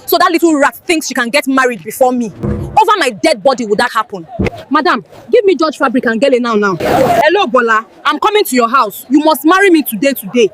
So that little rat thinks she can get married before me. Over my dead body would that happen? Madam, give me George Fabric and Gele now. Hello, Bola. I'm coming to your house. You must marry me today.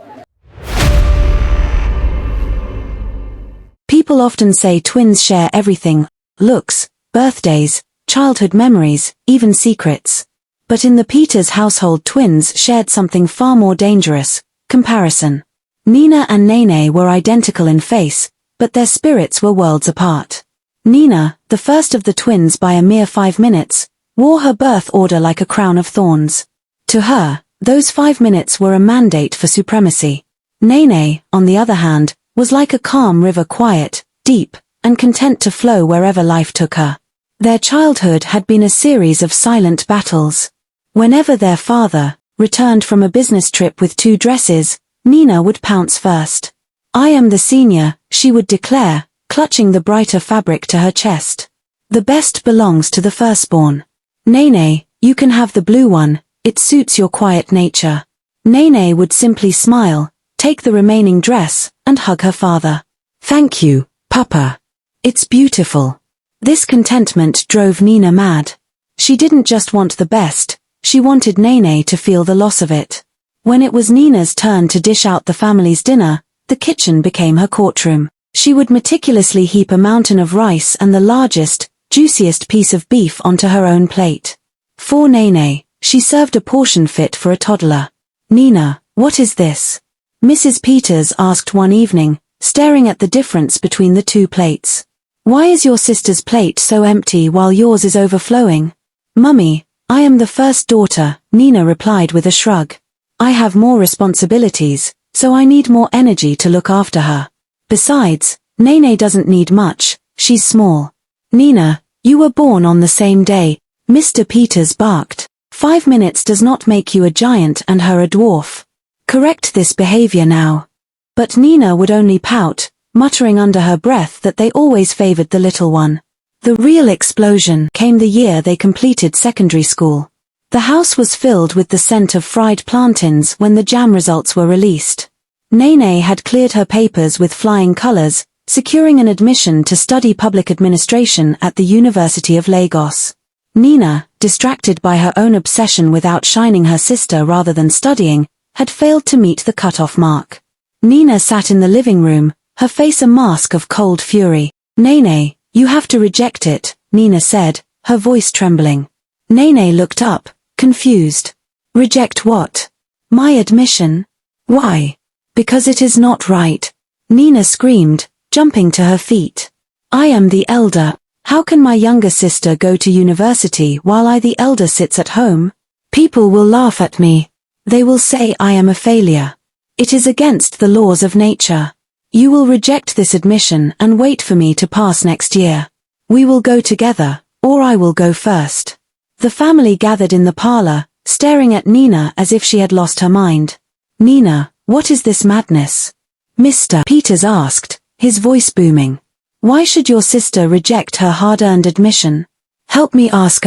People often say twins share everything: looks, birthdays, childhood memories, even secrets. But in the Peters household, twins shared something far more dangerous: comparison. Nina and Nene were identical in face, but their spirits were worlds apart. Nina, the first of the twins by a mere 5 minutes, wore her birth order like a crown of thorns. To her, those 5 minutes were a mandate for supremacy. Nene, on the other hand, was like a calm river, quiet, deep, and content to flow wherever life took her. Their childhood had been a series of silent battles. Whenever their father returned from a business trip with 2 dresses, Nina would pounce first. "I am the senior," she would declare, clutching the brighter fabric to her chest. "The best belongs to the firstborn. Nene, you can have the blue one, it suits your quiet nature." Nene would simply smile, take the remaining dress, and hug her father. "Thank you, Papa. It's beautiful." This contentment drove Nina mad. She didn't just want the best, she wanted Nene to feel the loss of it. When it was Nina's turn to dish out the family's dinner, the kitchen became her courtroom. She would meticulously heap a mountain of rice and the largest, juiciest piece of beef onto her own plate. For Nene, she served a portion fit for a toddler. "Nina, what is this?" Mrs. Peters asked one evening, staring at the difference between the 2 plates. "Why is your sister's plate so empty while yours is overflowing?" "Mummy, I am the first daughter," Nina replied with a shrug. "I have more responsibilities, so I need more energy to look after her. Besides, Nene doesn't need much, she's small." "Nina, you were born on the same day," Mr. Peters barked. 5 minutes does not make you a giant and her a dwarf. Correct this behavior now." But Nina would only pout, muttering under her breath that they always favored the little one. The real explosion came the year they completed secondary school. The house was filled with the scent of fried plantains when the jam results were released. Nene had cleared her papers with flying colors, securing an admission to study public administration at the University of Lagos. Nina, distracted by her own obsession with outshining her sister rather than studying, had failed to meet the cutoff mark. Nina sat in the living room, her face a mask of cold fury. "Nene, you have to reject it," Nina said, her voice trembling. Nene looked up, confused. "Reject what?" "My admission." "Why?" "Because it is not right," Nina screamed, jumping to her feet. "I am the elder. How can my younger sister go to university while I the elder sits at home? People will laugh at me. They will say I am a failure. It is against the laws of nature. You will reject this admission and wait for me to pass next year. We will go together, or I will go first." The family gathered in the parlor, staring at Nina as if she had lost her mind. "Nina, what is this madness?" Mr. Peters asked, his voice booming. "Why should your sister reject her hard-earned admission?" "Help me ask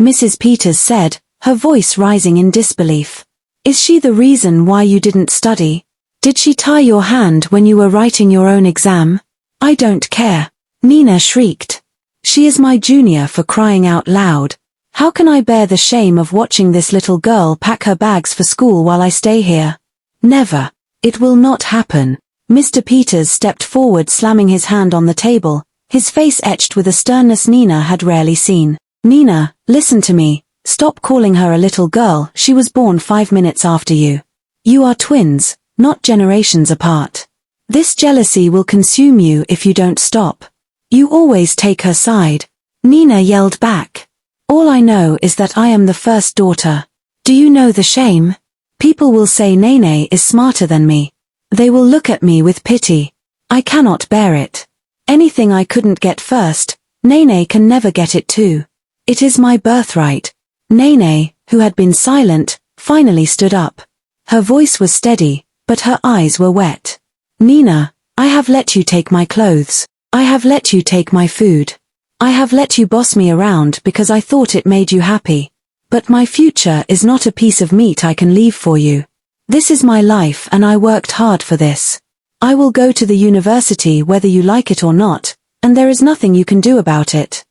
Mrs. Peters said, her voice rising in disbelief. "Is she the reason why you didn't study? Did she tie your hand when you were writing your own exam?" "I don't care," Nina shrieked. "She is my junior, for crying out loud. How can I bear the shame of watching this little girl pack her bags for school while I stay here? Never. It will not happen." Mr. Peters stepped forward, slamming his hand on the table, his face etched with a sternness Nina had rarely seen. "Nina, listen to me. Stop calling her a little girl. She was born 5 minutes after you. You are twins, not generations apart. This jealousy will consume you if you don't stop. You always take her side." Nina yelled back. "All I know is that I am the first daughter. Do you know the shame? People will say Nene is smarter than me. They will look at me with pity. I cannot bear it. Anything I couldn't get first, Nene can never get it too. It is my birthright." Nene, who had been silent, finally stood up. Her voice was steady, but her eyes were wet. "Nina, I have let you take my clothes. I have let you take my food. I have let you boss me around because I thought it made you happy. But my future is not a piece of meat I can leave for you. This is my life and I worked hard for this. I will go to the university whether you like it or not, and there is nothing you can do about it.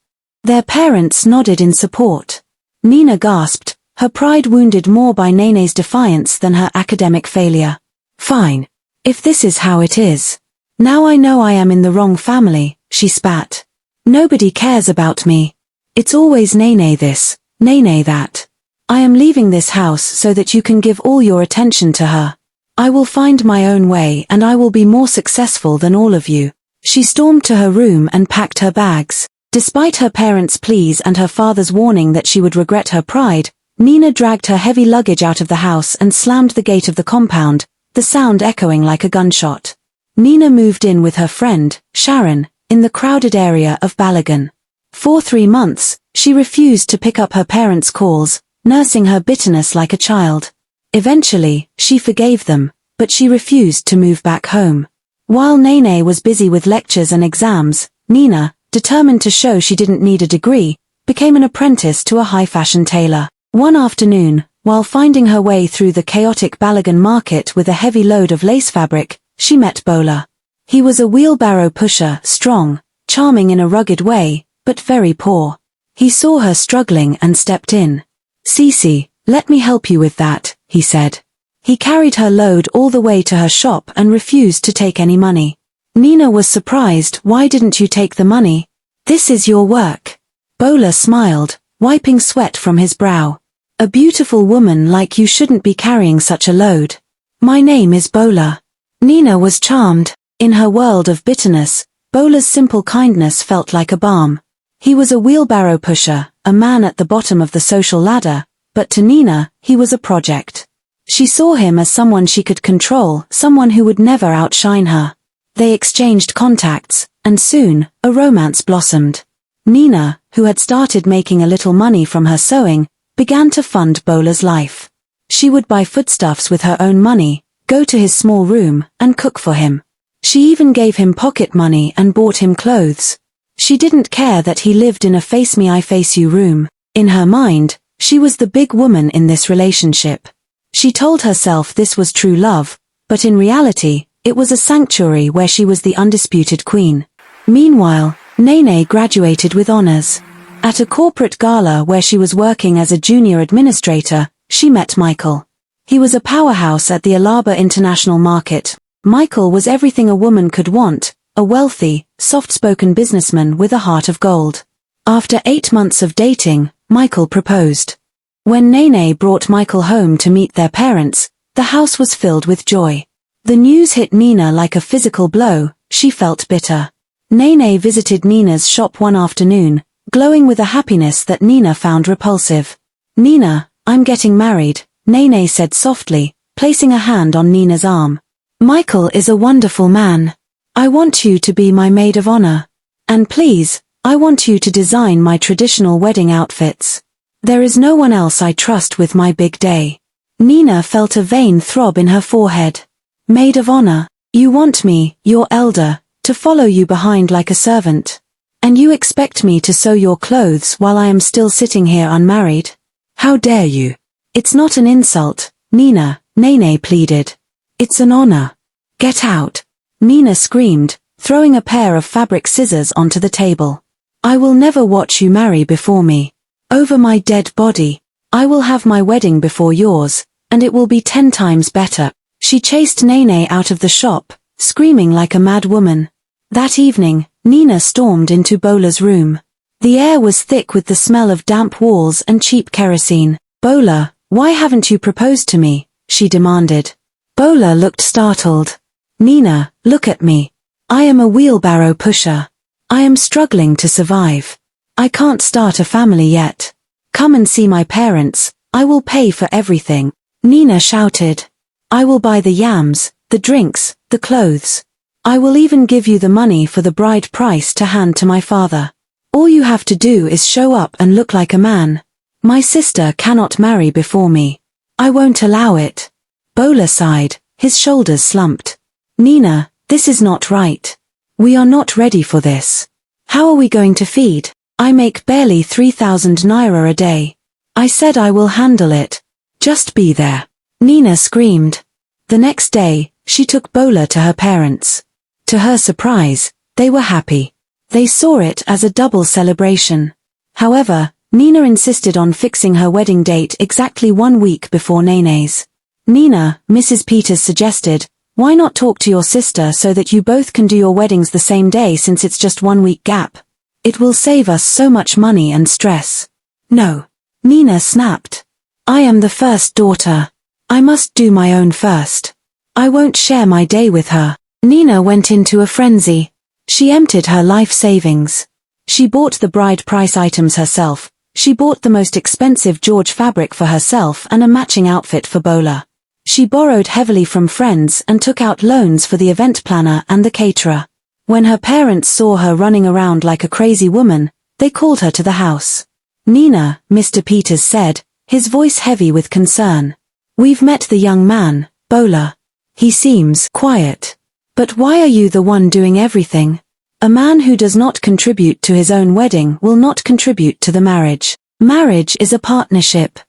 Their parents nodded in support. Nina gasped, her pride wounded more by Nene's defiance than her academic failure. Fine. If this is how it is. Now I know I am in the wrong family, she spat. Nobody cares about me. It's always Nene this, Nene that. I am leaving this house so that you can give all your attention to her. I will find my own way and I will be more successful than all of you. She stormed to her room and packed her bags. Despite her parents' pleas and her father's warning that she would regret her pride, Nina dragged her heavy luggage out of the house and slammed the gate of the compound, the sound echoing like a gunshot. Nina moved in with her friend, Sharon, in the crowded area of Balagan. For 3 months, she refused to pick up her parents' calls, nursing her bitterness like a child. Eventually, she forgave them, but she refused to move back home. While Nene was busy with lectures and exams, Nina, determined to show she didn't need a degree, became an apprentice to a high-fashion tailor. One afternoon, while finding her way through the chaotic Balagan market with a heavy load of lace fabric, she met Bola. He was a wheelbarrow pusher, strong, charming in a rugged way, but very poor. He saw her struggling and stepped in. "Cece, let me help you with that," he said. He carried her load all the way to her shop and refused to take any money. Nina was surprised. "Why didn't you take the money? This is your work." Bola smiled, wiping sweat from his brow. "A beautiful woman like you shouldn't be carrying such a load. My name is Bola." Nina was charmed. In her world of bitterness, Bola's simple kindness felt like a balm. He was a wheelbarrow pusher, a man at the bottom of the social ladder, but to Nina, he was a project. She saw him as someone she could control, someone who would never outshine her. They exchanged contacts, and soon, a romance blossomed. Nina, who had started making a little money from her sewing, began to fund Bola's life. She would buy foodstuffs with her own money, go to his small room, and cook for him. She even gave him pocket money and bought him clothes. She didn't care that he lived in a face me I face you room. In her mind, she was the big woman in this relationship. She told herself this was true love, but in reality, it was a sanctuary where she was the undisputed queen. Meanwhile, Nene graduated with honors. At a corporate gala where she was working as a junior administrator, she met Michael. He was a powerhouse at the Alaba International Market. Michael was everything a woman could want, a wealthy, soft-spoken businessman with a heart of gold. After 8 months of dating, Michael proposed. When Nene brought Michael home to meet their parents, the house was filled with joy. The news hit Nina like a physical blow. She felt bitter. Nene visited Nina's shop one afternoon, glowing with a happiness that Nina found repulsive. "Nina, I'm getting married," Nene said softly, placing a hand on Nina's arm. "Michael is a wonderful man. I want you to be my maid of honor. And please, I want you to design my traditional wedding outfits. There is no one else I trust with my big day." Nina felt a vein throb in her forehead. "Maid of honor? You want me, your elder, to follow you behind like a servant? And you expect me to sew your clothes while I am still sitting here unmarried? How dare you?" "It's not an insult, Nina," Nene pleaded. "It's an honor. Get out." Nina screamed, throwing a pair of fabric scissors onto the table. "I will never watch you marry before me. Over my dead body. I will have my wedding before yours, and it will be 10 times better." She chased Nene out of the shop, screaming like a mad woman. That evening, Nina stormed into Bola's room. The air was thick with the smell of damp walls and cheap kerosene. "Bola, why haven't you proposed to me?" she demanded. Bola looked startled. "Nina, look at me. I am a wheelbarrow pusher. I am struggling to survive. I can't start a family yet. Come and see my parents. I will pay for everything." Nina shouted. "I will buy the yams, the drinks, the clothes. I will even give you the money for the bride price to hand to my father. All you have to do is show up and look like a man. My sister cannot marry before me. I won't allow it." Bola sighed, his shoulders slumped. "Nina, this is not right. We are not ready for this. How are we going to feed? I make barely 3,000 naira a day. I said I will handle it. Just be there." Nina screamed. The next day, She took Bola to her parents. To her surprise, they were happy. They saw it as a double celebration. However, Nina insisted on fixing her wedding date exactly 1 week before Nene's. Nina, Mrs. Peters suggested, why not talk to your sister so that you both can do your weddings the same day since it's just 1 week gap? It will save us so much money and stress. No. Nina snapped. I am the first daughter. I must do my own first. I won't share my day with her. Nina went into a frenzy. She emptied her life savings. She bought the bride price items herself. She bought the most expensive George fabric for herself and a matching outfit for Bola. She borrowed heavily from friends and took out loans for the event planner and the caterer. When her parents saw her running around like a crazy woman, they called her to the house. Nina, Mr. Peters said, his voice heavy with concern. We've met the young man, Bola. He seems quiet. But why are you the one doing everything? A man who does not contribute to his own wedding will not contribute to the marriage. Marriage is a partnership.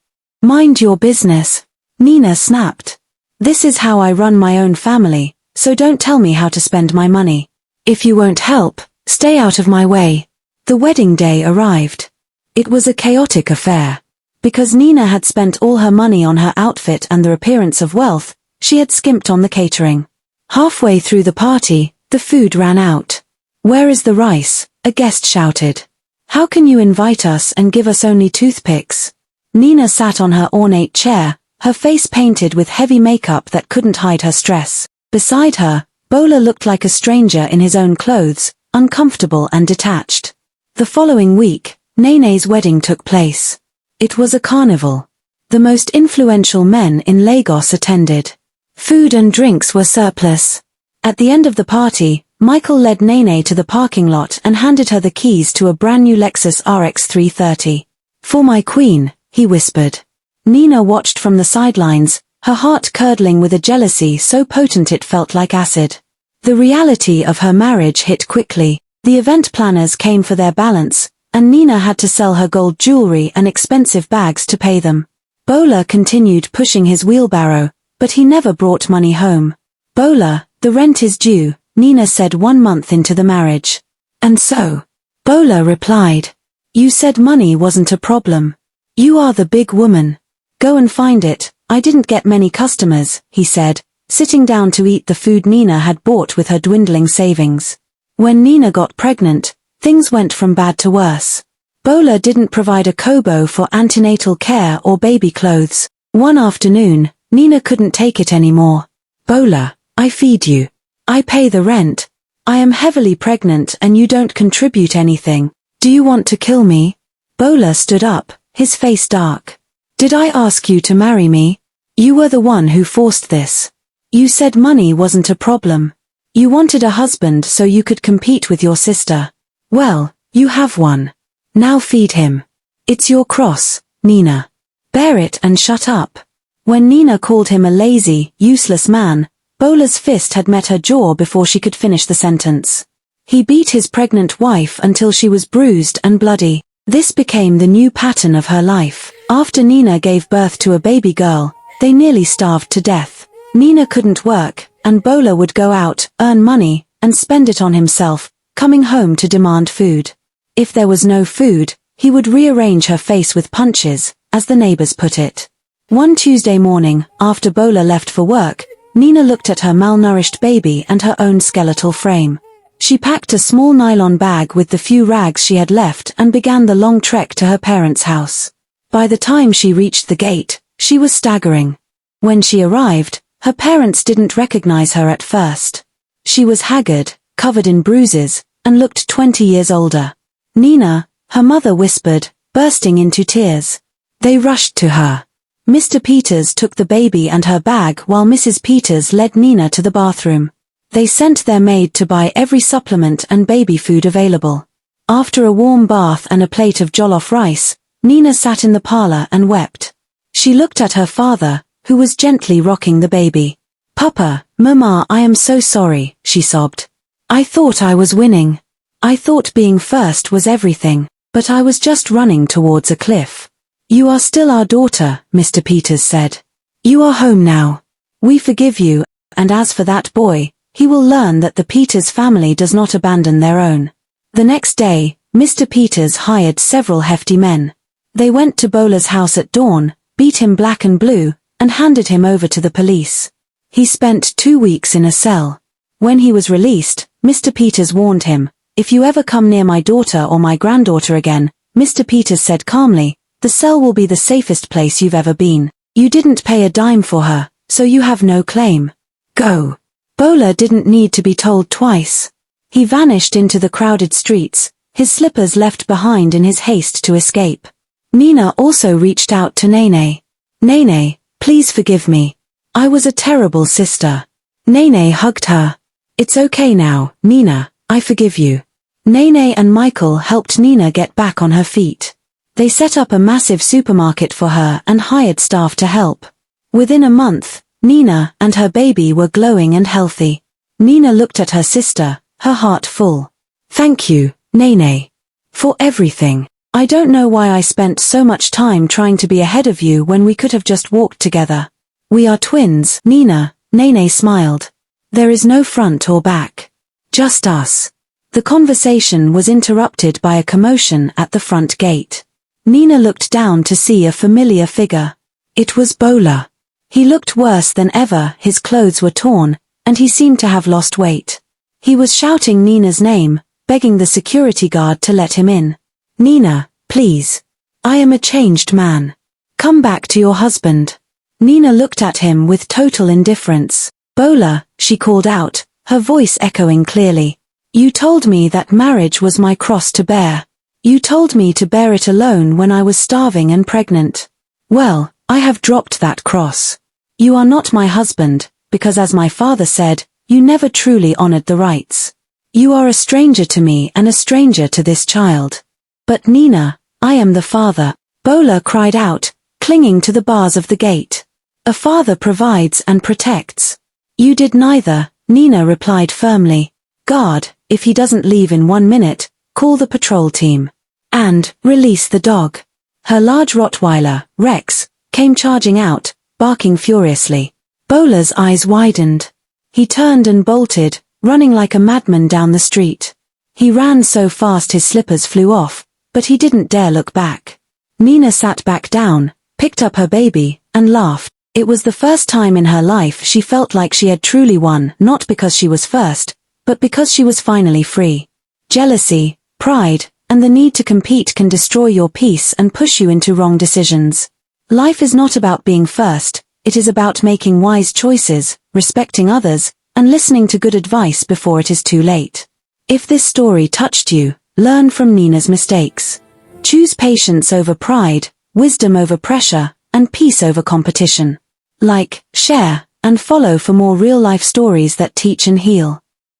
Mind your business. Nina snapped. This is how I run my own family, so don't tell me how to spend my money. If you won't help, stay out of my way. The wedding day arrived. It was a chaotic affair. Because Nina had spent all her money on her outfit and the appearance of wealth, she had skimped on the catering. Halfway through the party, the food ran out. Where is the rice? A guest shouted. How can you invite us and give us only toothpicks? Nina sat on her ornate chair, her face painted with heavy makeup that couldn't hide her stress. Beside her, Bola looked like a stranger in his own clothes, uncomfortable and detached. The following week, Nene's wedding took place. It was a carnival. The most influential men in Lagos attended. Food and drinks were surplus. At the end of the party, Michael led Nene to the parking lot and handed her the keys to a brand new Lexus RX 330. For my queen, he whispered. Nina watched from the sidelines, her heart curdling with a jealousy so potent it felt like acid. The reality of her marriage hit quickly. The event planners came for their balance, and Nina had to sell her gold jewelry and expensive bags to pay them. Bola continued pushing his wheelbarrow, but he never brought money home. Bola, the rent is due, Nina said 1 month into the marriage. And so? Bola replied. You said money wasn't a problem. You are the big woman. Go and find it. I didn't get many customers, he said, sitting down to eat the food Nina had bought with her dwindling savings. When Nina got pregnant, things went from bad to worse. Bola didn't provide a kobo for antenatal care or baby clothes. One afternoon, Nina couldn't take it anymore. Bola, I feed you. I pay the rent. I am heavily pregnant and you don't contribute anything. Do you want to kill me? Bola stood up, his face dark. Did I ask you to marry me? You were the one who forced this. You said money wasn't a problem. You wanted a husband so you could compete with your sister. Well, you have one. Now feed him. It's your cross, Nina. Bear it and shut up. When Nina called him a lazy, useless man, Bola's fist had met her jaw before she could finish the sentence. He beat his pregnant wife until she was bruised and bloody. This became the new pattern of her life. After Nina gave birth to a baby girl, they nearly starved to death. Nina couldn't work, and Bola would go out, earn money, and spend it on himself, coming home to demand food. If there was no food, he would rearrange her face with punches, as the neighbors put it. One Tuesday morning, after Bola left for work, Nina looked at her malnourished baby and her own skeletal frame. She packed a small nylon bag with the few rags she had left and began the long trek to her parents' house. By the time she reached the gate, she was staggering. When she arrived, her parents didn't recognize her at first. She was haggard, covered in bruises, and looked 20 years older. Nina, her mother whispered, bursting into tears. They rushed to her. Mr. Peters took the baby and her bag while Mrs. Peters led Nina to the bathroom. They sent their maid to buy every supplement and baby food available. After a warm bath and a plate of jollof rice, Nina sat in the parlor and wept. She looked at her father, who was gently rocking the baby. Papa, Mama, I am so sorry, she sobbed. I thought I was winning. I thought being first was everything, but I was just running towards a cliff. You are still our daughter, Mr. Peters said. You are home now. We forgive you, And as for that boy, he will learn that the Peters family does not abandon their own. The next day, Mr. Peters hired several hefty men. They went to Bola's house at dawn, beat him black and blue, and handed him over to the police. He spent 2 weeks in a cell. When he was released, Mr. Peters warned him, "If you ever come near my daughter or my granddaughter again," Mr. Peters said calmly, "the cell will be the safest place you've ever been. You didn't pay a dime for her, so you have no claim. Go." Bola didn't need to be told twice. He vanished into the crowded streets, his slippers left behind in his haste to escape. Nina also reached out to Nene. "Nene, please forgive me. I was a terrible sister." Nene hugged her. "It's okay now, Nina, I forgive you." Nene and Michael helped Nina get back on her feet. They set up a massive supermarket for her and hired staff to help. Within a month, Nina and her baby were glowing and healthy. Nina looked at her sister, her heart full. "Thank you, Nene, for everything. I don't know why I spent so much time trying to be ahead of you when we could have just walked together. We are twins, Nina." Nene smiled. "There is no front or back. Just us." The conversation was interrupted by a commotion at the front gate. Nina looked down to see a familiar figure. It was Bola. He looked worse than ever, his clothes were torn, and he seemed to have lost weight. He was shouting Nina's name, begging the security guard to let him in. "Nina, please. I am a changed man. Come back to your husband." Nina looked at him with total indifference. "Bola," she called out, her voice echoing clearly. "You told me that marriage was my cross to bear. You told me to bear it alone when I was starving and pregnant. Well, I have dropped that cross. You are not my husband, because as my father said, you never truly honored the rights. You are a stranger to me and a stranger to this child." "But Nina, I am the father," Bola cried out, clinging to the bars of the gate. "A father provides and protects." "You did neither," Nina replied firmly. "Guard, if he doesn't leave in 1 minute, call the patrol team. And, release the dog." Her large Rottweiler, Rex, came charging out, barking furiously. Bola's eyes widened. He turned and bolted, running like a madman down the street. He ran so fast his slippers flew off, but he didn't dare look back. Nina sat back down, picked up her baby, and laughed. It was the first time in her life she felt like she had truly won, not because she was first, but because she was finally free. Jealousy, pride, and the need to compete can destroy your peace and push you into wrong decisions. Life is not about being first, it is about making wise choices, respecting others, and listening to good advice before it is too late. If this story touched you, learn from Nina's mistakes. Choose patience over pride, wisdom over pressure, and peace over competition. Like, share, and follow for more real-life stories that teach and heal.